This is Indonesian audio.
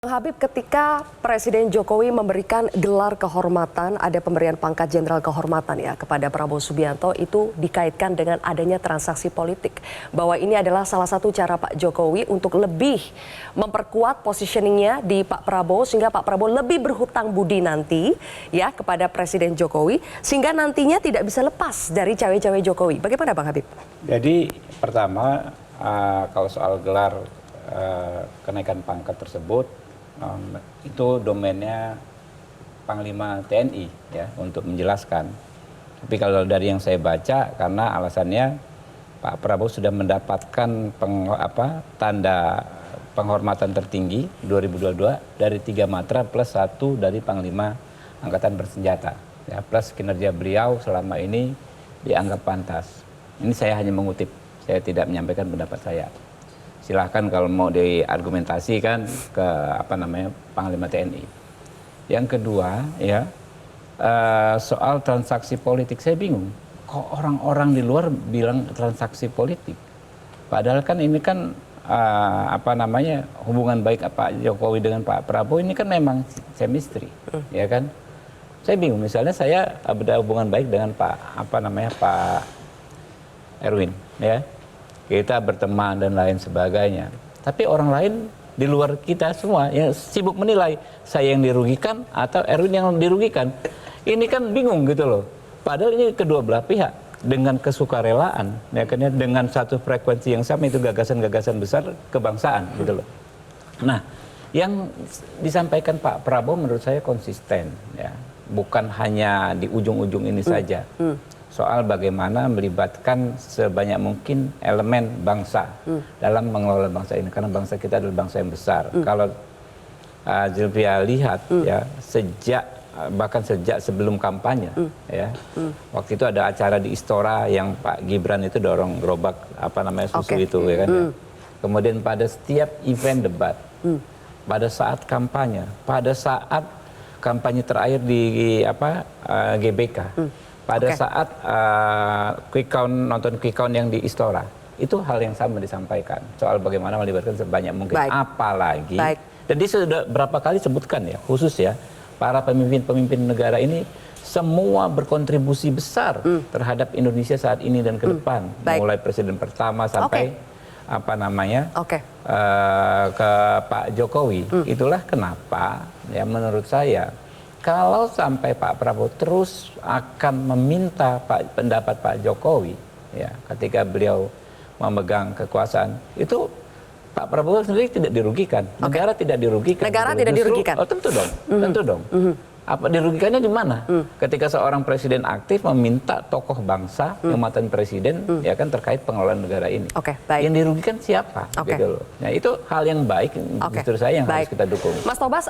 Habib, ketika Presiden Jokowi memberikan gelar kehormatan, ada pemberian pangkat jenderal kehormatan ya kepada Prabowo Subianto, itu dikaitkan dengan adanya transaksi politik. Bahwa ini adalah salah satu cara Pak Jokowi untuk lebih memperkuat positioningnya di Pak Prabowo, sehingga Pak Prabowo lebih berhutang budi nanti ya kepada Presiden Jokowi, sehingga nantinya tidak bisa lepas dari cawe-cawe Jokowi. Bagaimana Bang Habib? Jadi pertama, kalau soal gelar kenaikan pangkat tersebut, itu domainnya Panglima TNI ya untuk menjelaskan. Tapi kalau dari yang saya baca, karena alasannya Pak Prabowo sudah mendapatkan tanda penghormatan tertinggi 2022 dari 3 matra plus 1 dari Panglima Angkatan Bersenjata. Ya, plus kinerja beliau selama ini dianggap pantas. Ini saya hanya mengutip, saya tidak menyampaikan pendapat saya. Silahkan kalau mau diargumentasikan ke Panglima TNI. Yang kedua ya, soal transaksi politik, saya bingung kok orang-orang di luar bilang transaksi politik, padahal kan ini kan hubungan baik Pak Jokowi dengan Pak Prabowo ini kan memang chemistry, ya kan. Saya bingung, misalnya saya ada hubungan baik dengan Pak Erwin ya, kita berteman dan lain sebagainya. Tapi orang lain di luar kita semua yang sibuk menilai saya yang dirugikan atau Erwin yang dirugikan. Ini kan bingung gitu loh. Padahal ini kedua belah pihak dengan kesukarelaan, ya kan, dengan satu frekuensi yang sama, itu gagasan-gagasan besar kebangsaan gitu loh. Nah, yang disampaikan Pak Prabowo menurut saya konsisten ya. Bukan hanya di ujung-ujung ini saja. Soal bagaimana melibatkan sebanyak mungkin elemen bangsa dalam mengelola bangsa ini, karena bangsa kita adalah bangsa yang besar. Kalau Zilvia lihat ya, bahkan sejak sebelum kampanye ya, waktu itu ada acara di Istora yang Pak Gibran itu dorong gerobak susu itu ya kan ya. Kemudian pada setiap event debat, pada saat kampanye, pada saat kampanye terakhir di GBK, pada saat nonton quick count yang di Istora, itu hal yang sama disampaikan soal bagaimana melibatkan sebanyak mungkin. Apalagi, dan dia sudah berapa kali sebutkan ya, khusus ya, para pemimpin negara ini semua berkontribusi besar terhadap Indonesia saat ini dan ke depan, mulai presiden pertama sampai ke Pak Jokowi. Itulah kenapa ya menurut saya, kalau sampai Pak Prabowo terus akan meminta pendapat Pak Jokowi ya ketika beliau memegang kekuasaan, itu Pak Prabowo sendiri tidak dirugikan, negara tidak dirugikan. Negara tidak dirugikan. Oh, tentu dong, tentu dong. Apa dirugikannya di mana? Ketika seorang presiden aktif meminta tokoh bangsa yang mantan presiden ya kan terkait pengelolaan negara ini. Yang dirugikan siapa? Gitu loh. Nah, itu hal yang baik menurut saya yang harus kita dukung. Mas Tobas,